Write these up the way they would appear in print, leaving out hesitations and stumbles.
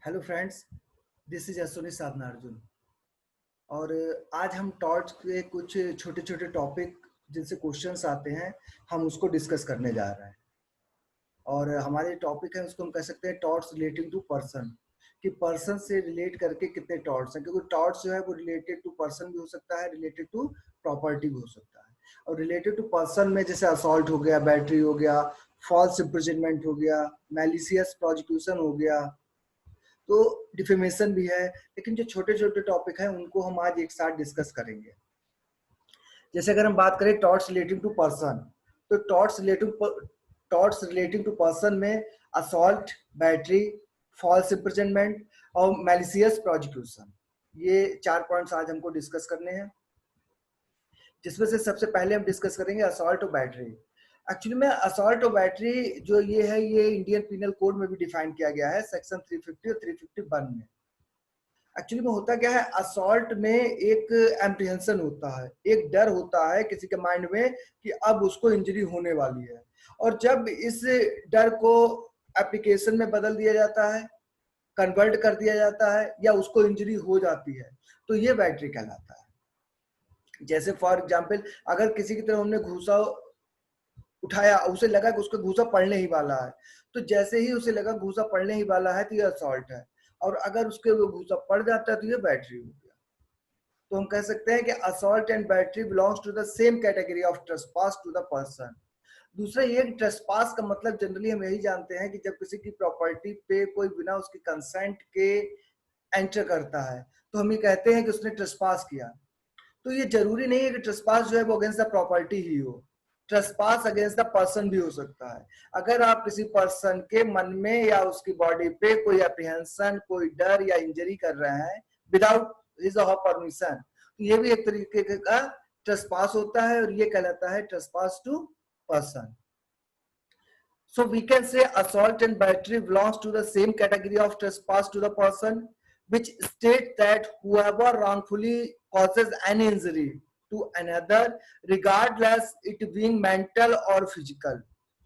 Hello friends, this is Ashwini Sadhana Arjun. और आज हम टॉर्च के कुछ छोटे छोटे टॉपिक जिनसे क्वेश्चंस आते हैं, हम उसको डिस्कस करने जा रहे हैं। और हमारे टॉपिक है, उसको हम कह सकते हैं टॉर्च रिलेटिंग टू पर्सन, कि पर्सन से रिलेट करके कितने टॉर्च हैं। क्योंकि टॉर्च जो है वो रिलेटेड टू पर्सन भी हो सकता है, रिलेटेड टू प्रॉपर्टी भी हो सकता है। और रिलेटेड टू पर्सन में जैसे असॉल्ट हो गया, बैटरी हो गया, फॉल्स इम्प्रिजनमेंट हो गया, मैलिशियस प्रोसिक्यूशन हो गया, तो डिफेमेशन भी है। लेकिन जो छोटे छोटे टॉपिक हैं उनको हम आज एक साथ डिस्कस करेंगे। जैसे अगर हम बात करें टॉर्ट्स रिलेटिंग टू पर्सन, तो टॉर्ट्स रिलेटिंग टू पर्सन में असॉल्ट, बैटरी, फॉल्स इम्प्रिजनमेंट और मैलिशियस प्रोसिक्यूशन, ये 4 पॉइंट्स आज हमको डिस्कस करने हैं। जिसमें से सबसे पहले हम डिस्कस करेंगे असॉल्ट और बैटरी। एक्चुअली में असॉल्ट और बैटरी जो ये है, ये इंडियन पिनल कोड में भी डिफाइन किया गया है, सेक्शन 350 और 351 में। एक्चुअली में होता क्या है, असॉल्ट में एक एप्रीहेंशन होता है, एक डर होता है किसी के माइंड में कि अब उसको इंजरी होने वाली है। और जब इस डर को एप्लीकेशन में बदल दिया जाता है, कन्वर्ट कर दिया जाता है, या उसको इंजरी हो जाती है, तो ये बैटरी कहलाता है। जैसे फॉर एग्जाम्पल, अगर किसी की तरफ हमने घूसा उठाया, उसे लगा कि उसको घूसा पड़ने ही वाला है, तो जैसे ही उसे लगा घूसा पड़ने ही वाला है तो ये असॉल्ट है। और अगर उसके वो घूसा पड़ जाता है तो ये बैटरी हो गया। तो हम कह सकते हैं कि assault and battery belongs to the same category of trespass to the person. दूसरा, ये ट्रेसपास का मतलब जनरली हम यही जानते हैं कि जब किसी की प्रॉपर्टी पे कोई बिना उसकी कंसेंट के एंटर करता है, तो हम ये कहते हैं कि उसने ट्रेसपास किया। तो ये जरूरी नहीं है कि ट्रेसपास जो है वो अगेंस्ट द प्रॉपर्टी ही हो, ट्रेसपास अगेंस्ट द पर्सन भी हो सकता है। अगर आप किसी पर्सन के मन में या उसकी बॉडी पे कोई अप्रीहेंशन, कोई डर या इंजरी कर रहे हैं विदाउट हिज और परमिशन, तो ये भी एक तरीके का ट्रेसपास होता है, और ये कहलाता है trespass to person. So we can say assault and battery belongs to the same category of trespass to the person, which states that whoever wrongfully causes any injury to another, regardless it being mental or physical,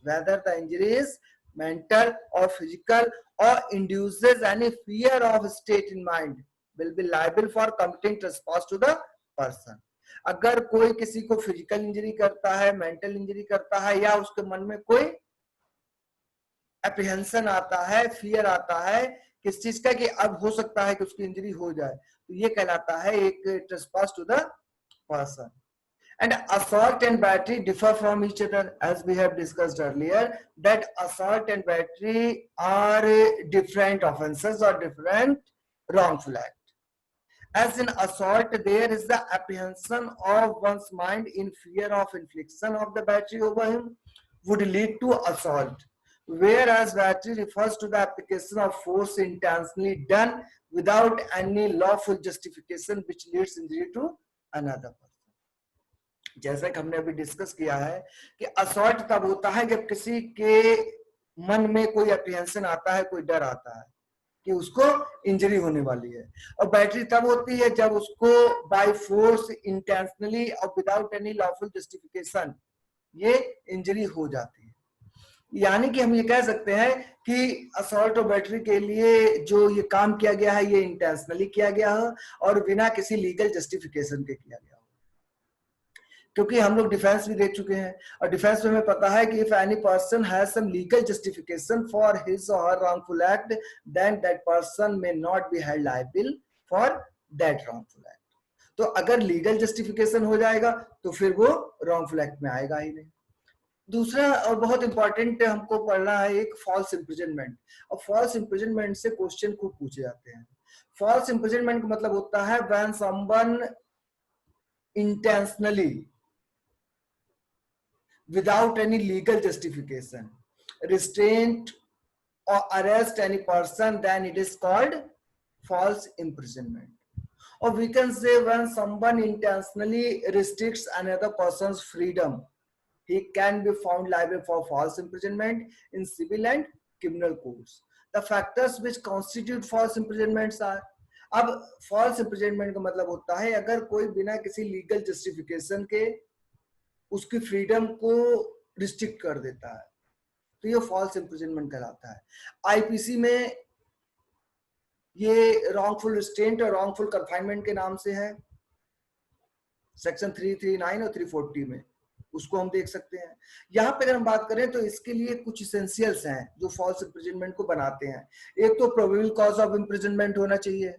whether the injury is mental or physical, or induces any fear of state in mind, will be liable for committing trespass to the person. अगर कोई किसी को physical injury करता है, mental injury करता है, या उसके मन में कोई एप्रीहेंशन आता है, फियर आता है किस चीज का कि अब हो सकता है कि उसकी इंजरी हो जाए, तो ये कहलाता है एक trespass to the person. And assault and battery differ from each other, as we have discussed earlier, that assault and battery are different offenses or different wrongful act. As in assault, there is the apprehension of one's mind in fear of infliction of the battery over him would lead to assault, whereas battery refers to the application of force intentionally done without any lawful justification which leads injury to another person. जैसा कि हमने अभी discuss किया है कि assault तब होता है जब किसी के मन में कोई अप्रीहेंशन आता है, कोई डर आता है कि उसको इंजरी होने वाली है। और बैटरी तब होती है जब उसको बाय फोर्स, इंटेंशनली और विदाउट एनी लॉफुल जस्टिफिकेशन ये इंजरी हो जाती है। यानी कि हम ये कह सकते हैं कि असॉल्ट और बैटरी के लिए जो ये काम किया गया है, ये इंटेंशनली किया गया है और बिना किसी लीगल जस्टिफिकेशन के किया गया। क्योंकि हम लोग डिफेंस भी देख चुके हैं, और डिफेंस में हमें पता है कि if any person has some legal justification for his or her wrongful act, then that person may not be held liable for that wrongful act. तो अगर लीगल जस्टिफिकेशन हो जाएगा तो फिर वो रॉन्गफुल एक्ट में आएगा ही नहीं। दूसरा और बहुत इंपॉर्टेंट हमको पढ़ना है एक फॉल्स इम्प्रिजनमेंट। और फॉल्स इम्प्रिजनमेंट से क्वेश्चन खूब पूछे जाते हैं। फॉल्स इम्प्रिजनमेंट का मतलब होता है when someone intentionally without any legal justification restraint or arrest any person, then it is called false imprisonment. Or we can say when someone intentionally restricts another person's freedom, he can be found liable for false imprisonment in civil and criminal courts. The factors which constitute false imprisonments are, अब false imprisonment का मतलब होता है अगर कोई बिना किसी legal justification के उसकी फ्रीडम को रिस्ट्रिक्ट कर देता है, तो ये फॉल्स इम्प्रिजनमेंट कहलाता है। आईपीसी में ये रॉन्गफुल रिस्ट्रेंट और रॉन्गफुल कन्फाइनमेंट के नाम से है, सेक्शन 339 और 340 में, उसको हम देख सकते हैं। यहाँ पे अगर हम बात करें तो इसके लिए कुछ इसेंशियल्स हैं जो फॉल्स इम्प्रिजनमेंट को बनाते हैं। एक तो प्रोबेबल कॉज ऑफ इम्प्रिजनमेंट होना चाहिए,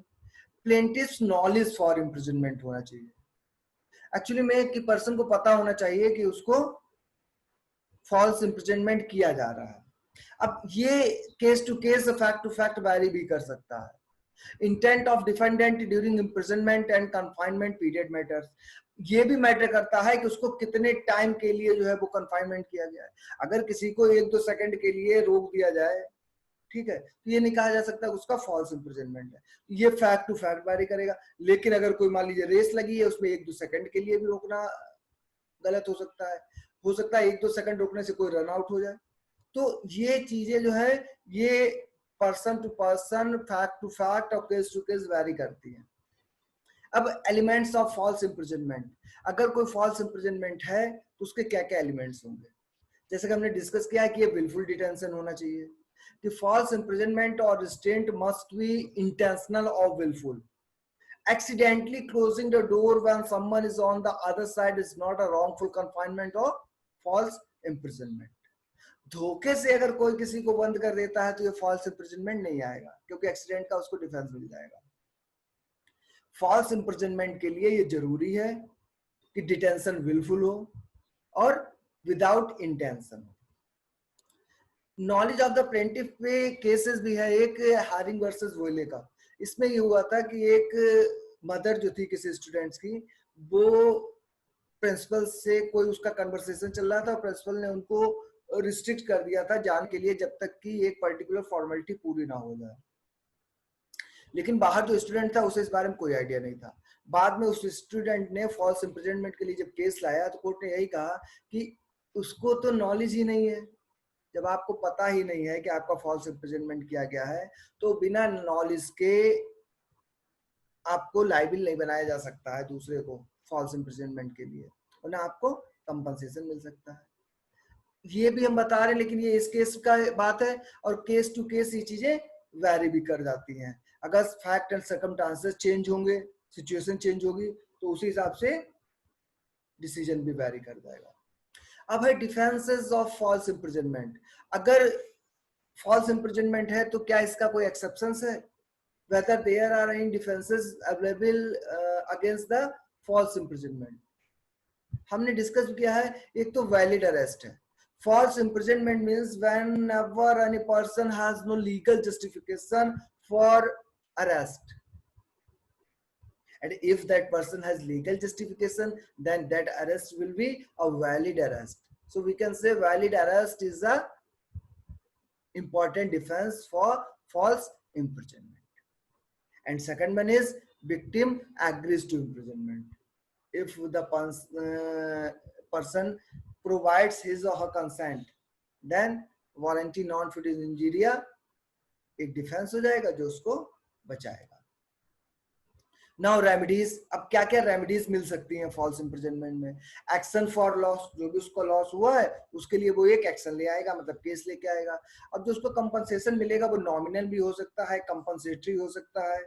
प्लेंटिव्स नॉलेज फॉर इम्प्रिजनमेंट होना चाहिए। एक्चुअली में कि पर्सन को पता होना चाहिए कि उसको फॉल्स इम्प्रिजनमेंट किया जा रहा है। अब ये case to case, fact to fact vary भी कर सकता है। Intent of defendant during imprisonment and confinement period matters, ये भी मैटर करता है कि उसको कितने टाइम के लिए जो है वो कन्फाइनमेंट किया गया है। अगर किसी को 1-2 सेकंड के लिए रोक दिया जाए, ठीक है, तो ये नहीं कहा जा सकता उसका फॉल्स इम्प्रिजनमेंट है, ये फैक्ट टू फैक्ट वैरी करेगा। लेकिन अगर कोई मान लीजिए रेस लगी है, उसमें 1-2 सेकंड के लिए भी रोकना गलत हो सकता है। हो सकता है 1-2 सेकंड रोकने से कोई रन आउट हो जाए। तो ये चीजें जो है ये person to person, fact to fact और केस टू केस वैरी करती है। अब एलिमेंट्स ऑफ फॉल्स इम्प्रिजनमेंट, अगर कोई फॉल्स इम्प्रिजनमेंट है तो उसके क्या क्या एलिमेंट्स होंगे। जैसे कि हमने डिस्कस किया है कि ये विलफुल डिटेंशन होना चाहिए, कि फॉल्स इम्प्रिजनमेंट और रिस्ट्रेंट मस्ट बी इंटेंशनल और wilful. Accidentally closing the door when someone is on the other side is not a wrongful confinement or false imprisonment. धोखे से अगर कोई किसी को बंद कर देता है तो ये फॉल्स इम्प्रिजनमेंट नहीं आएगा, क्योंकि एक्सीडेंट का उसको डिफेंस मिल जाएगा। फॉल्स इम्प्रिजनमेंट के लिए ये जरूरी है कि डिटेंशन विलफुल हो और विदाउट इंटेंशन हो। नॉलेज ऑफ द प्लेंटिफ पे केसेस भी है, एक हारिंग वर्सेस वोले का। इसमें ये हुआ था कि एक मदर जो थी किसी स्टूडेंट्स की, वो प्रिंसिपल से कोई उसका कन्वर्सेशन चल रहा था, प्रिंसिपल ने उनको रिस्ट्रिक्ट कर दिया था जाने के लिए जब तक कि एक पर्टिकुलर फॉर्मेलिटी पूरी ना हो जाए। लेकिन बाहर जो स्टूडेंट था उसे इस बारे में कोई आइडिया नहीं था। बाद में उस स्टूडेंट ने फॉल्स इम्प्रिजनमेंट के लिए जब केस लाया तो कोर्ट ने यही कहा कि उसको तो नॉलेज ही नहीं है। जब आपको पता ही नहीं है कि आपका फॉल्स इम्प्रिजनमेंट किया गया है तो बिना नॉलेज के आपको लायबिल नहीं बनाया जा सकता है दूसरे को फॉल्स इम्प्रिजनमेंट के लिए, और ना आपको कंपनसेशन मिल सकता है। ये भी हम बता रहे हैं, लेकिन ये इस केस का बात है और केस टू केस ये चीजें वैरी भी कर जाती हैं। अगर फैक्ट एंड सर्कमस्टांसेस चेंज होंगे, सिचुएशन चेंज होगी, तो उसी हिसाब से डिसीजन भी वैरी कर जाएगा। अब है डिफेंसेस ऑफ फॉल्स इम्प्रिजनमेंट। अगर फॉल्स इम्प्रिजनमेंट है तो क्या इसका कोई एक्सेप्शंस है, whether there are any defenses available against the false imprisonment। हमने डिस्कस किया है, एक तो वैलिड अरेस्ट है। false imprisonment means whenever any person has no legal justification for arrest, and if that person has legal justification then that arrest will be a valid arrest. So we can say valid arrest is a important defense for false imprisonment. And second one is victim agrees to imprisonment. If the person provides his or her consent, then warranty non fit injuria एक defence हो जाएगा जो उसको बचाएगा। Now remedies, अब क्या क्या remedies मिल सकती हैं फॉल्स इम्प्रिजनमेंट में। एक्शन फॉर लॉस, जो भी उसको लॉस हुआ है उसके लिए वो एक एक्शन ले आएगा, मतलब केस लेके आएगा। अब जो उसको कंपनसेशन मिलेगा वो नॉमिनल भी हो सकता है, कंपनसेटरी हो सकता है।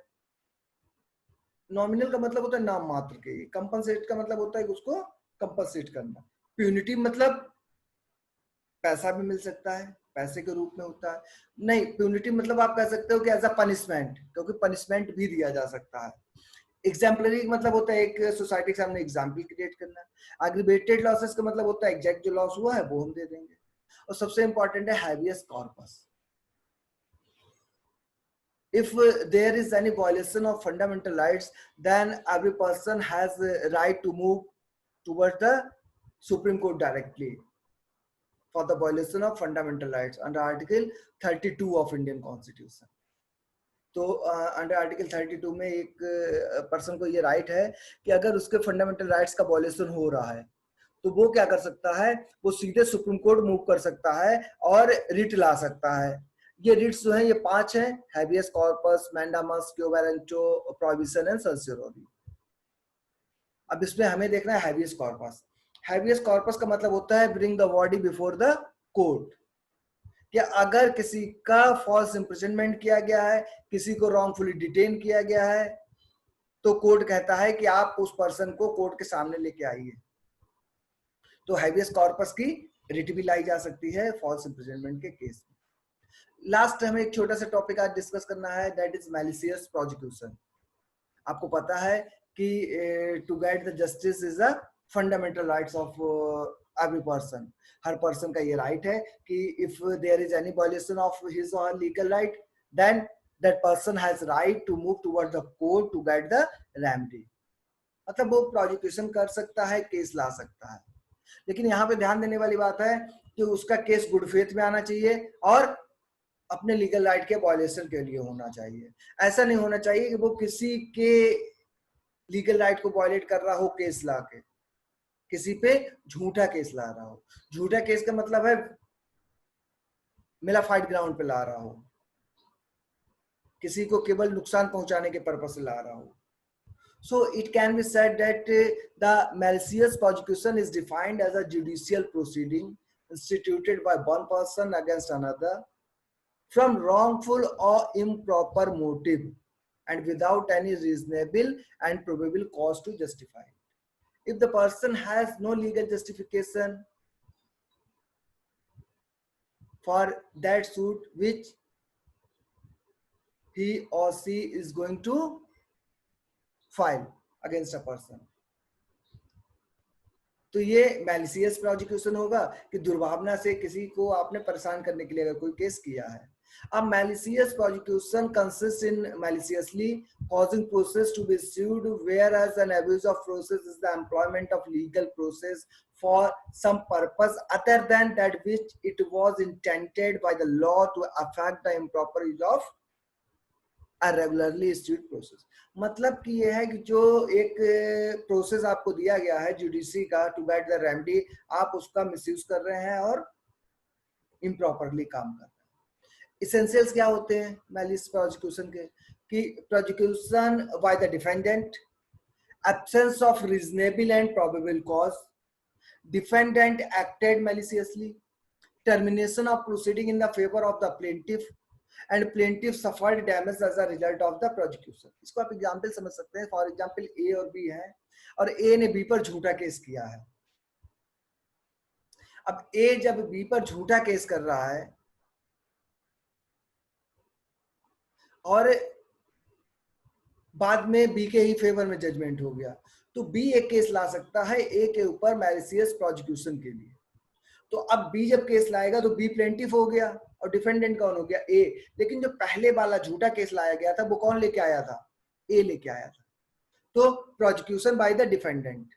नॉमिनल का मतलब होता है नाम मात्र के, कंपनसेट का मतलब होता है कि उसको कंपनसेट करना। प्यूनिटिव मतलब पैसा भी मिल सकता है, पैसे के रूप में होता है। नहीं, प्यूनिटिव मतलब आप कह सकते हो कि एज अ पनिशमेंट, क्योंकि पनिशमेंट भी दिया जा सकता है। एग्जाम्पलरी मतलब होता है एक सोसाइटी के सामने एग्जाम्पल क्रिएट करना। एग्रीवेटेड लॉसेस का मतलब होता है एग्जैक्ट जो लॉस हुआ है वो हम दे देंगे। और सबसे इंपॉर्टेंट है habeas corpus. If there is any violation of fundamental rights, then every person has the right to move towards the Supreme Court directly for the violation of fundamental rights under Article 32 of Indian Constitution. तो under article 32 में एक person को ये right है कि अगर उसके fundamental rights का वॉल्यूशन हो रहा है तो वो क्या कर सकता है, वो सीधे सुप्रीम कोर्ट मूव कर सकता है और रिट ला सकता है। ये रिट्स जो है ये 5 हैं, habeas corpus, mandamus, quo warranto, prohibition and certiorari. अब इसमें हमें देखना है हैबियस कॉर्पस। हैबियस कॉर्पस का मतलब होता है bring the body before the court. कि अगर किसी का फॉल्स इम्प्रिजनमेंट किया गया है, किसी को रॉन्गफुली डिटेन किया गया है, तो कोर्ट कहता है कि आप उस पर्सन को कोर्ट के सामने लेके आइए। तो हैबियस कॉर्पस की रिट भी लाई जा सकती है फॉल्स इम्प्रिजनमेंट के केस में। लास्ट हमें एक छोटा सा टॉपिक आज डिस्कस करना है, दैट इज मैलिशियस प्रोसिक्यूशन। आपको पता है कि to get the justice is a fundamental rights of every person. हर पर्सन का ये राइट है कि if there is any violation of his or legal right, then that person has right to move toward the court to get the remedy. मतलब वो prosecution कर सकता है, केस ला सकता है। लेकिन यहाँ पे ध्यान देने वाली बात है कि उसका केस गुड फेथ में आना चाहिए और अपने लीगल राइट के वायलेशन के लिए होना चाहिए। ऐसा नहीं होना चाहिए कि वो किसी के लीगल राइट को वायलेट कर रहा हो केस ला के, किसी पे झूठा केस ला रहा हो। झूठा केस का मतलब है मिला फाइट ग्राउंड पे ला रहा हो, किसी को केवल नुकसान पहुंचाने के पर्पस से ला रहा हो। So it can be said that the malicious prosecution is defined as a judicial proceeding instituted by one person against another from wrongful or improper motive and without any reasonable and probable cause to justify it. If the person has no legal justification for that suit which he or she is going to file against a person, तो ये malicious prosecution होगा कि दुर्भावना से किसी को आपने परेशान करने के लिए अगर कोई केस किया है। अब malicious prosecution consist in maliciously causing process to be sued, whereas an abuse of process is the employment of legal process for some purpose other than that which it was intended by the law to affect the improper use of a regularly issued process। मतलब कि यह है कि जो एक process आपको दिया गया है जुडिशरी का टू गेट द रेमेडी, आप उसका मिसयूज कर रहे हैं और इम्प्रॉपरली काम कर रहे हैं। इसेंशियल्स क्या होते हैं मैलिस प्रोसिक्यूशन के? कि prosecution by the defendant, absence of reasonable and probable cause, defendant acted maliciously, termination of proceeding in the favour of the plaintiff and plaintiff suffered damage as a result of the prosecution। इसको आप example समझ सकते हैं। For example ए और B है और ए ने B पर झूठा केस किया है। अब ए जब बी पर झूठा केस कर रहा है और बाद में बी के ही फेवर में जजमेंट हो गया, तो बी एक केस ला सकता है ए के ऊपर मैलिशियस प्रोसिक्यूशन के लिए। तो अब बी जब केस लाएगा तो बी प्लेंटिफ हो गया और डिफेंडेंट कौन हो गया? ए। लेकिन जो पहले वाला झूठा केस लाया गया था वो कौन लेके आया था? ए लेके आया था। तो प्रोसिक्यूशन बाय द डिफेंडेंट।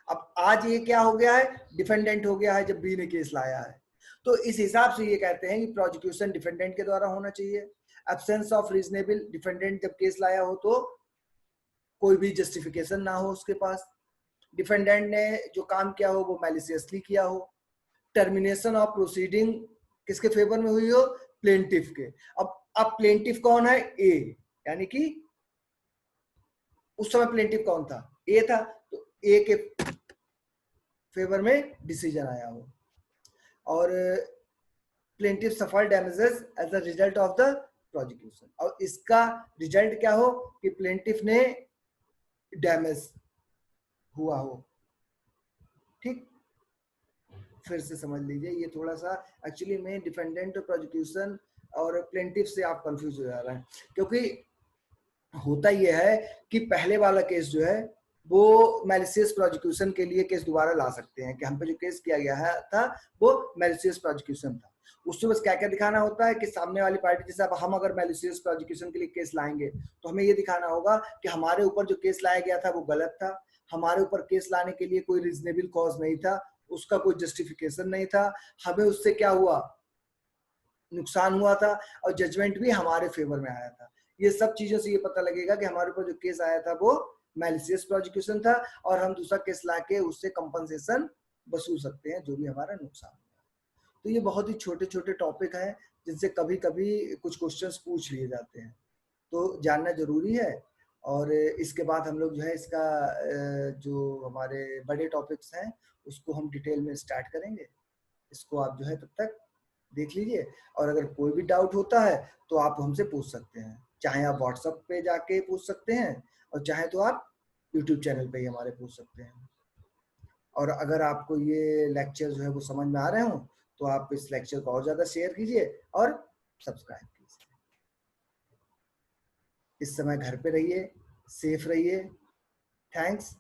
अब आज ये क्या हो गया है? डिफेंडेंट हो गया है जब बी ने केस लाया है। तो इस हिसाब से ये कहते हैं कि प्रोसिक्यूशन डिफेंडेंट के द्वारा होना चाहिए। एब्सेंस ऑफ रीजनेबल, डिफेंडेंट जब केस लाया हो तो कोई भी जस्टिफिकेशन ना हो उसके पास, डिफेंडेंट ने जो काम किया हो वो मैलिशियसली किया हो, टर्मिनेशन ऑफ प्रोसीडिंग किसके फेवर में हुई हो? प्लेंटिफ के। अब प्लेंटिफ कौन है? ए। यानी कि उस समय प्लेंटिफ कौन था? ए था। तो ए के फेवर में डिसीजन आया हो और plaintiff suffer damages as a result of the prosecution. और इसका रिजल्ट क्या हो कि प्लेंटिफ ने डैमेज हुआ हो। ठीक, फिर से समझ लीजिए, ये थोड़ा सा एक्चुअली में डिफेंडेंट और प्रोसिक्यूशन और प्लेंटिफ से आप कंफ्यूज हो जा रहे हैं, क्योंकि होता ये है कि पहले वाला केस जो है वो मैलिशियस प्रोसिक्यूशन के लिए केस दोबारा ला सकते हैं कि हम पे जो केस किया गया है था वो मैलिशियस प्रोसिक्यूशन था। उसमें बस क्या क्या दिखाना होता है कि सामने वाली पार्टी, जैसे अब हम अगर मैलिशियस प्रोसिक्यूशन के लिए केस लाएंगे तो हमें ये दिखाना होगा कि हमारे ऊपर जो केस लाया गया था वो गलत था, हमारे ऊपर केस लाने के लिए कोई रीजनेबल कॉज नहीं था, उसका कोई जस्टिफिकेशन नहीं था, हमें उससे क्या हुआ? नुकसान हुआ था और जजमेंट भी हमारे फेवर में आया था। ये सब चीजों से ये पता लगेगा कि हमारे ऊपर जो केस आया था वो मैलिशियस प्रोसिक्यूशन था और हम दूसरा केस लाके उससे कंपनसेशन वसूल सकते हैं जो भी हमारा नुकसान हुआ। तो ये बहुत ही छोटे छोटे टॉपिक हैं जिनसे कभी कभी कुछ क्वेश्चंस पूछ लिए जाते हैं, तो जानना जरूरी है। और इसके बाद हम लोग जो है इसका जो हमारे बड़े टॉपिक्स हैं उसको हम डिटेल में स्टार्ट करेंगे। इसको आप जो है तब तक देख लीजिए, और अगर कोई भी डाउट होता है तो आप हमसे पूछ सकते हैं, चाहे आप व्हाट्सएप पे जाके पूछ सकते हैं और चाहे तो आप यूट्यूब चैनल पे ही हमारे पूछ सकते हैं। और अगर आपको ये लेक्चर जो है वो समझ में आ रहे हो तो आप इस लेक्चर को और ज़्यादा शेयर कीजिए और सब्सक्राइब कीजिए। इस समय घर पे रहिए, सेफ रहिए। थैंक्स।